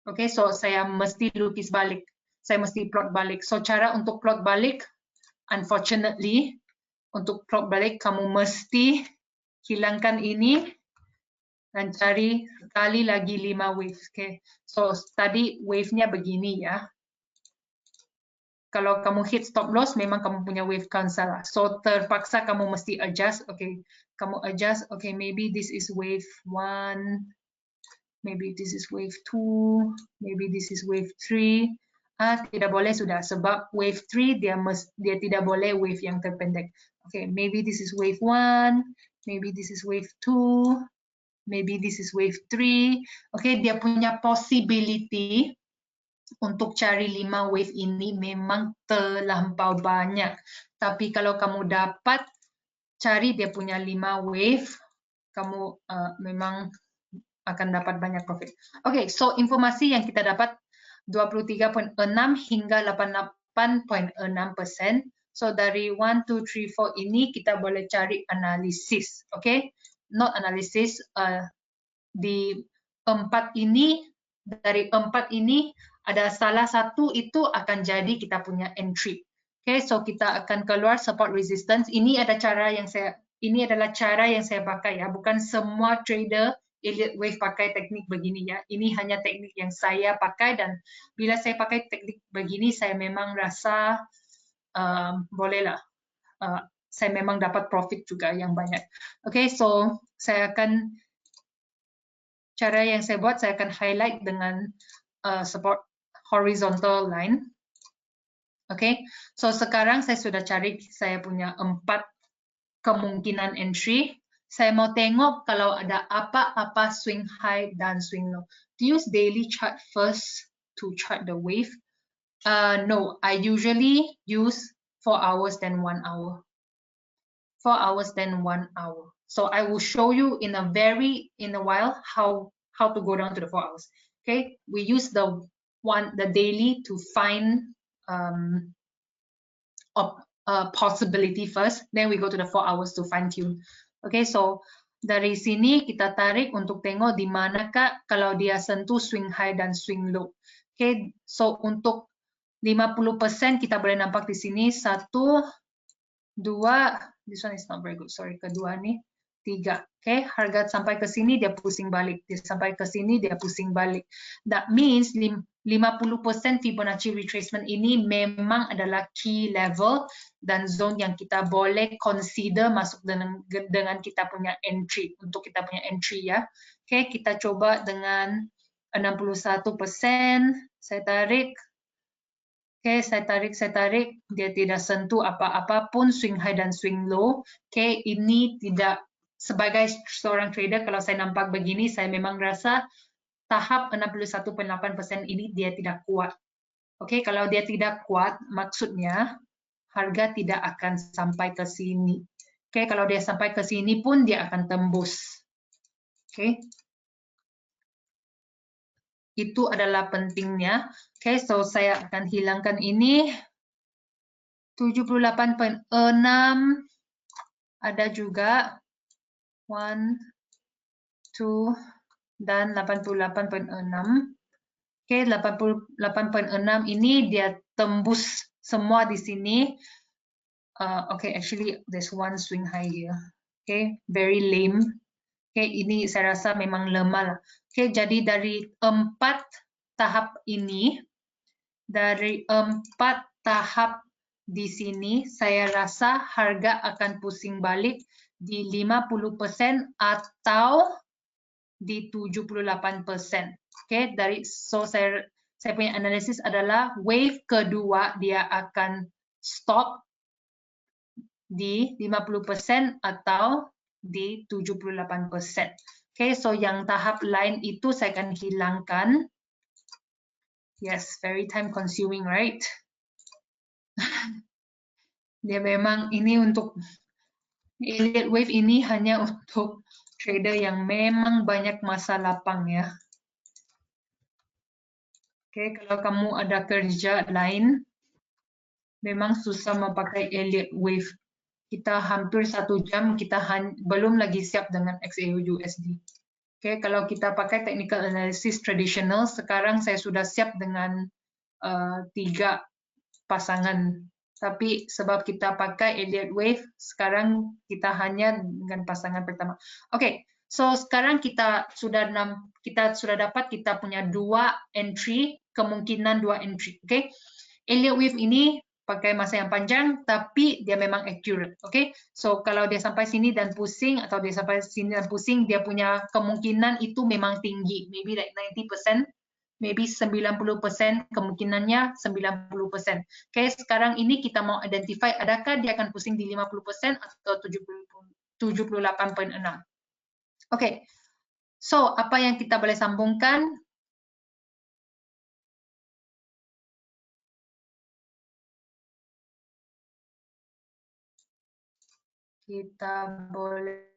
Oke, so saya mesti lukis balik. Saya mesti plot balik. So cara untuk plot balik, unfortunately, untuk plot balik kamu mesti hilangkan ini dan cari kali lagi 5 wave. Okay. So tadi wave-nya begini ya. Kalau kamu hit stop loss, memang kamu punya wave count salah. So terpaksa kamu mesti adjust. Okay, kamu adjust. Okay, maybe this is wave 1, maybe this is wave 2, maybe this is wave 3. Tidak boleh sudah, sebab wave 3 dia tidak boleh wave yang terpendek. Okay, maybe this is wave 1, maybe this is wave 2, maybe this is wave 3. Okay, dia punya possibility untuk cari 5 wave ini memang terlampau banyak. Tapi kalau kamu dapat cari dia punya 5 wave, kamu memang akan dapat banyak profit. Okay, so informasi yang kita dapat 23.6 hingga 88.6%. So dari 1, 2, 3, 4 ini kita boleh cari analisis. Okay, not analisis. Di 4 ini, dari 4 ini ada salah satu itu akan jadi kita punya entry. Okay, so kita akan keluar support resistance. Ini adalah cara yang saya pakai ya. Bukan semua trader Elliott Wave pakai teknik begini ya. Ini hanya teknik yang saya pakai, dan bila saya pakai teknik begini, saya memang rasa bolehlah. Saya memang dapat profit juga yang banyak. Okay, so cara yang saya buat, saya akan highlight dengan support horizontal line. Okay, so sekarang saya sudah cari saya punya 4 kemungkinan entry. Saya mau tengok kalau ada apa-apa swing high dan swing low. Do you use daily chart first to chart the wave? No, I usually use 4 hours then 1 hour. 4 hours then 1 hour. So I will show you in a while how to go down to the 4 hours. Okay, we use the daily to find possibility first, then we go to the 4 hours to fine tune. Okay, so dari sini kita tarik untuk tengok di manakah kalau dia sentuh swing high dan swing low. Okay, so untuk 50% kita boleh nampak di sini 1, 2, this one is not very good, sorry, kedua nih 3. Okay, harga sampai ke sini dia pusing balik, dia sampai ke sini dia pusing balik. That means 50% Fibonacci retracement ini memang adalah key level dan zone yang kita boleh consider masuk dengan kita punya entry, untuk kita punya entry ya. Okay, kita coba dengan 61%, saya tarik. Okay, saya tarik, dia tidak sentuh apa-apa pun swing high dan swing low. Okay, ini tidak, sebagai seorang trader, kalau saya nampak begini, saya memang rasa tahap 61.8% ini dia tidak kuat. Oke, kalau dia tidak kuat, maksudnya harga tidak akan sampai ke sini. Oke, kalau dia sampai ke sini pun dia akan tembus. Oke. Itu adalah pentingnya. Oke, so saya akan hilangkan ini. 78.6 ada juga 1, 2 dan 88.6. Oke, 88.6 ini dia tembus semua di sini. Oke, actually there's one swing high here. Oke, very lame. Oke, ini saya rasa memang lemah lah. Oke, jadi dari 4 tahap ini, dari 4 tahap di sini, saya rasa harga akan pusing balik di 50% atau di 78%. Oke, saya punya analisis adalah wave kedua dia akan stop di 50% atau di 78%. Oke, so yang tahap lain itu saya akan hilangkan. Yes, very time consuming, right? Dia memang ini untuk Elliott Wave ini hanya untuk trader yang memang banyak masa lapang ya. Oke, kalau kamu ada kerja lain, memang susah memakai Elliott Wave. Kita hampir 1 jam, kita belum lagi siap dengan XAU USD. Oke, kalau kita pakai technical analysis tradisional, sekarang saya sudah siap dengan 3 pasangan. Tapi sebab kita pakai Elliott Wave, sekarang kita hanya dengan pasangan pertama. Oke, So sekarang kita sudah dapat kita punya dua entry, kemungkinan dua entry, oke? Elliott wave ini pakai masa yang panjang, tapi dia memang accurate, oke? So kalau dia sampai sini dan pusing atau dia sampai sini dan pusing, dia punya kemungkinan itu memang tinggi, maybe like 90%, maybe 90% kemungkinannya 90%. Oke, sekarang ini kita mau identify adakah dia akan pusing di 50% atau 78,6. Oke, so apa yang kita boleh sambungkan? Kita boleh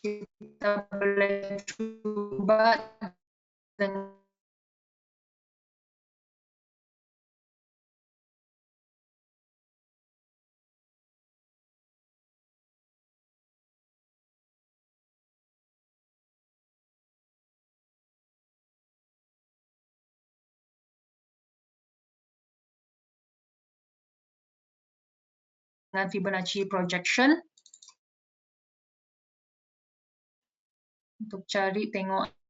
kita boleh coba dengan Fibonacci projection untuk cari tengok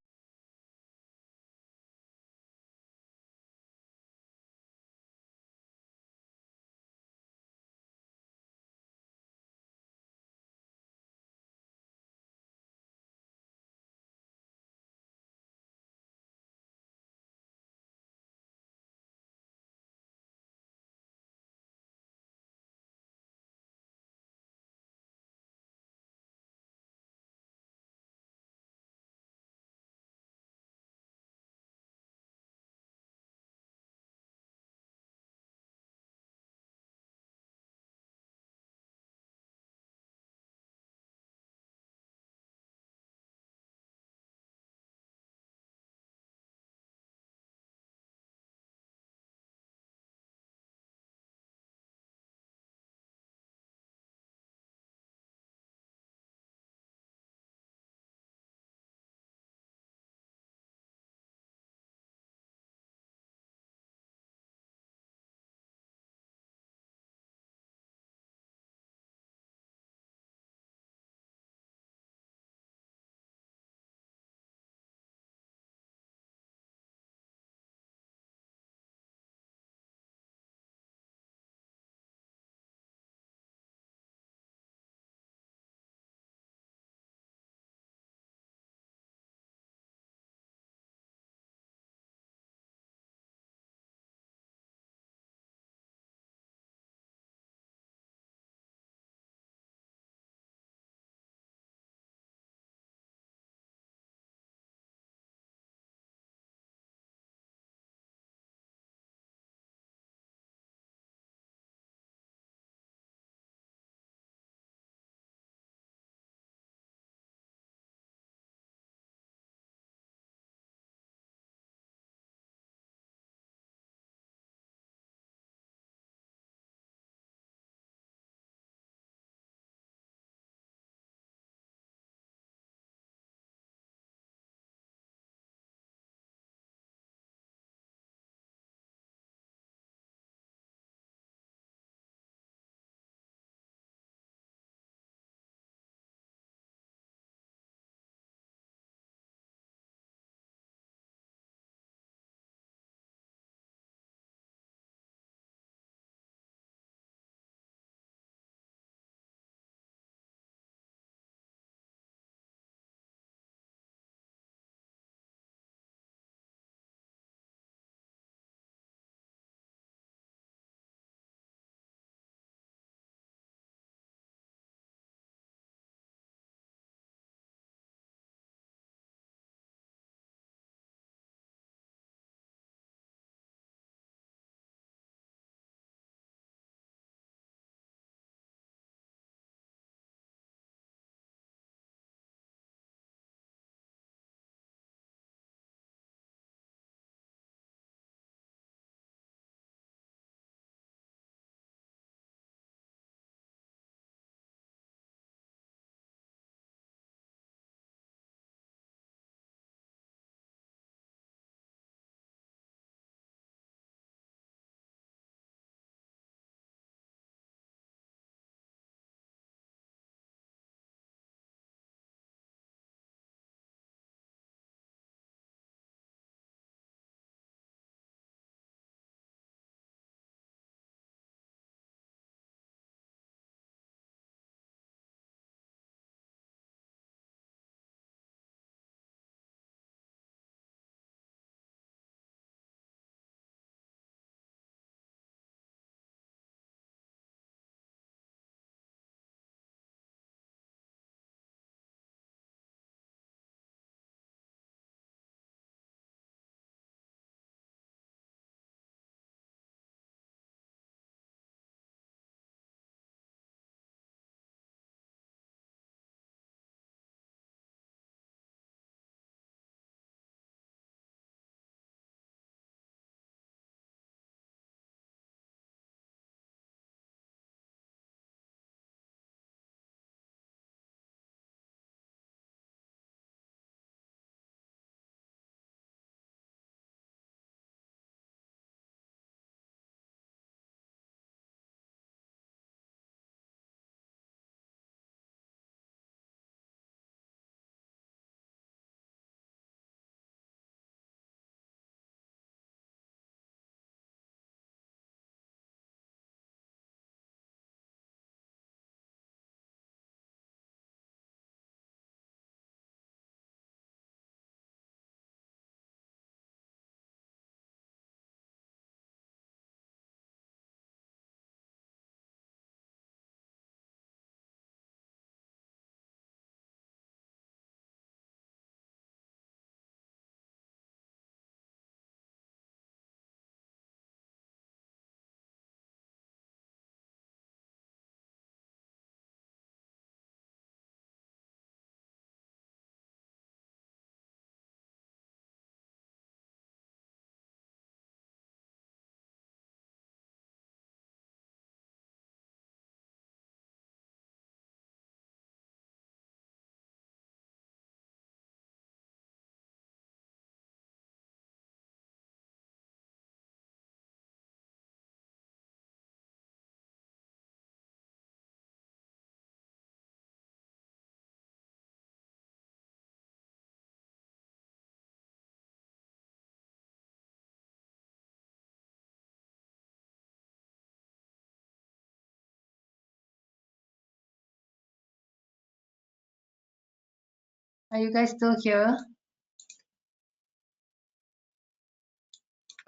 Are you guys still here?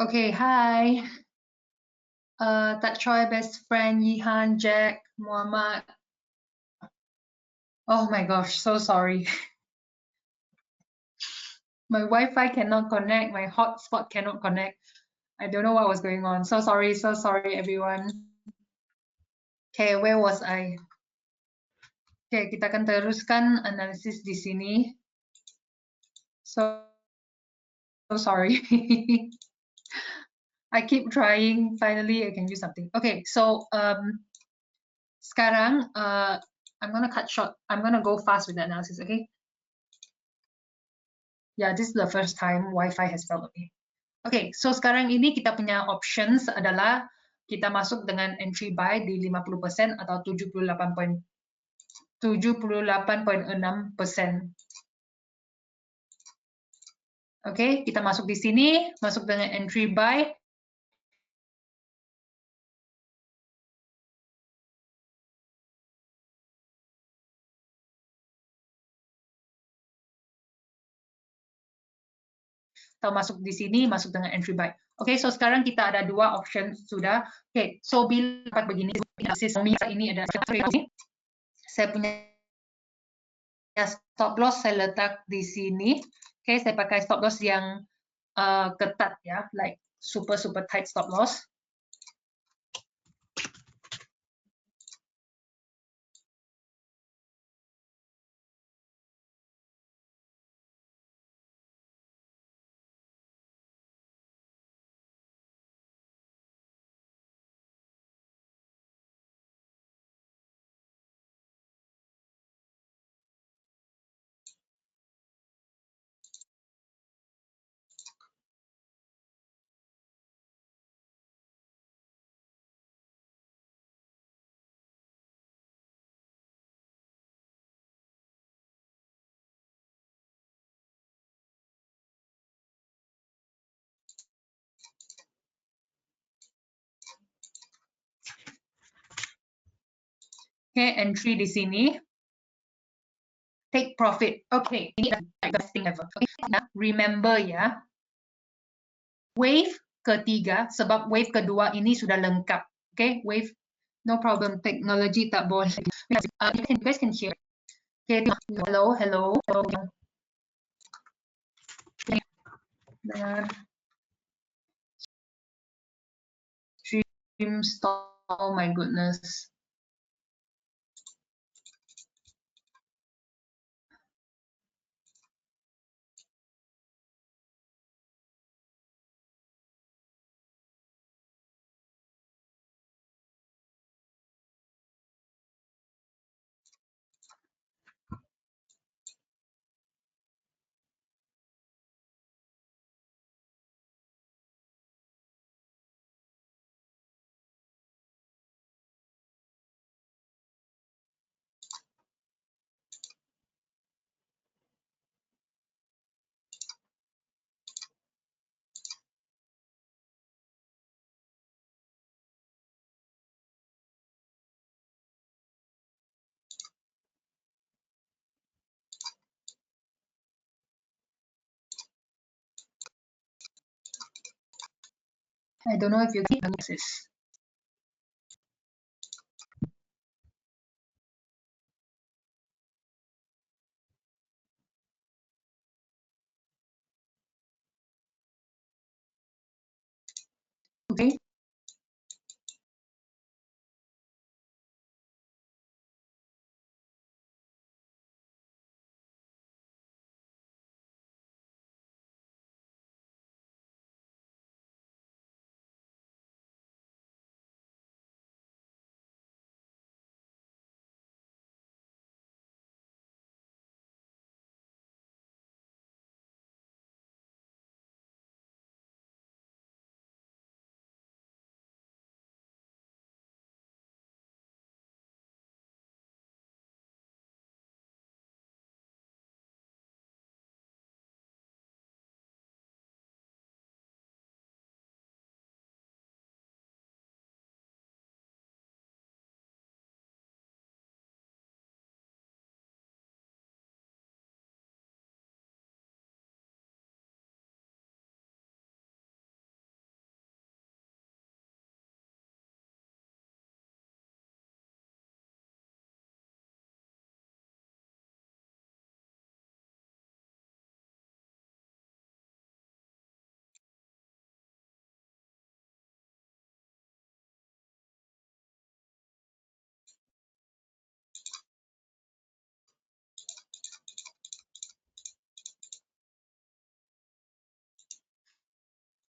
Okay, hi. That Choi, best friend, Yihan, Jack, Muhammad. Oh my gosh, so sorry. My Wi-Fi cannot connect, my hotspot cannot connect. I don't know what was going on. So sorry everyone. Okay, where was I? Okay, kita akan teruskan analisis di sini. So sorry. I keep trying. Finally, I can do something. Okay, so sekarang I'm gonna cut short. I'm gonna go fast with the analysis. Okay. Yeah, this is the first time Wi-Fi has failed me. Okay, so sekarang ini kita punya options adalah kita masuk dengan entry buy di 50% atau 78,6%. Oke, kita masuk di sini, masuk dengan entry buy. Atau masuk di sini, masuk dengan entry buy. Oke, so sekarang kita ada dua option sudah. Oke, so bila dapat begini, ini ada saya punya stop loss saya letak di sini. Oke, saya pakai stop loss yang ketat ya, like super tight stop loss. Oke, entry di sini. Take profit. Oke, ini adalah best thing ever. Okay. Nah, remember ya, wave ketiga, sebab wave kedua ini sudah lengkap. Oke, wave, no problem. Teknologi tak boleh. You guys can hear. Okay, hello. Dengar. Stream stop. Oh my goodness. I don't know if you can see this. Okay.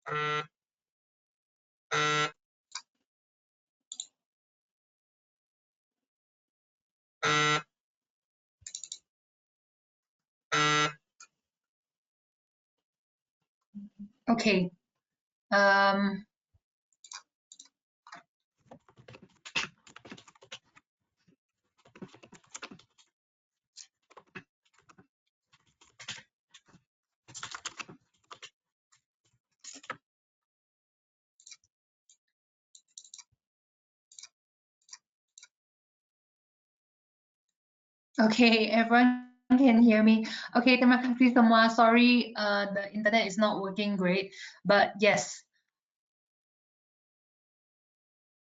Okay. Okay, everyone can hear me. Okay, terima kasih semua. Sorry, the internet is not working great, but yes.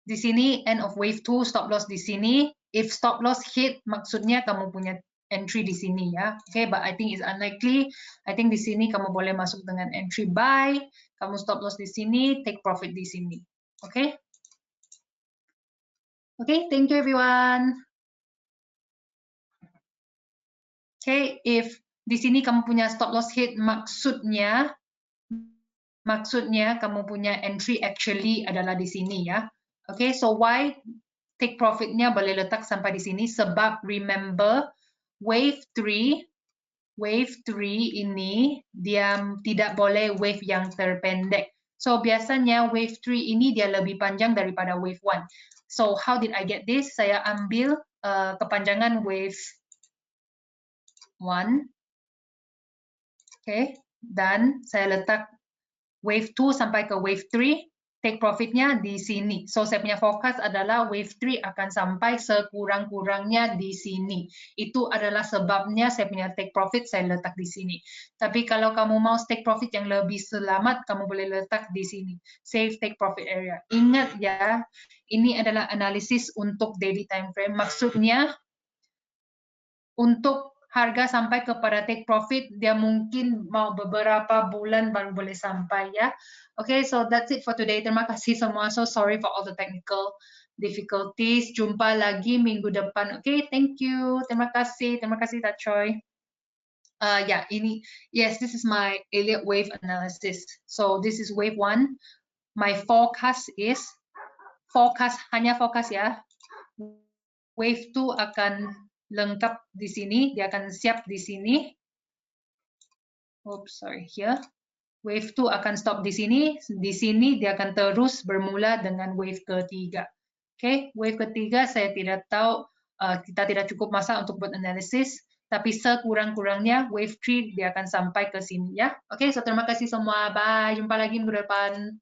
Di sini end of wave 2, stop loss di sini. If stop loss hit, maksudnya kamu punya entry di sini ya. Okay, but I think it's unlikely. I think di sini kamu boleh masuk dengan entry buy, kamu stop loss di sini, take profit di sini. Okay? Okay, thank you everyone. Okay, if di sini kamu punya stop loss hit, maksudnya kamu punya entry actually adalah di sini ya. Okay, so why take profitnya boleh letak sampai di sini? Sebab remember wave 3 ini dia tidak boleh wave yang terpendek. So biasanya wave 3 ini dia lebih panjang daripada wave 1. So how did I get this? Saya ambil kepanjangan wave 1. Okay, dan saya letak wave 2 sampai ke wave 3, take profitnya di sini. So saya punya forecast adalah wave 3 akan sampai sekurang-kurangnya di sini. Itu adalah sebabnya saya punya take profit saya letak di sini. Tapi kalau kamu mau take profit yang lebih selamat, kamu boleh letak di sini. Save take profit area. Ingat ya, ini adalah analisis untuk daily time frame. Maksudnya untuk harga sampai kepada take profit, dia mungkin mau beberapa bulan baru boleh sampai ya. Okay, so that's it for today. Terima kasih semua. So sorry for all the technical difficulties. Jumpa lagi minggu depan. Okay, thank you. Terima kasih Tak Choi. Yeah, yes, this is my Elliott wave analysis. So this is wave 1. My forecast is hanya forecast ya. Wave 2 akan lengkap di sini, dia akan siap di sini. Oops, sorry, here. Wave 2 akan stop di sini dia akan terus bermula dengan wave ketiga. Okay, wave ketiga saya tidak tahu, kita tidak cukup masa untuk buat analisis, tapi sekurang-kurangnya wave 3 dia akan sampai ke sini ya. Okay, so terima kasih semua, bye, jumpa lagi minggu depan.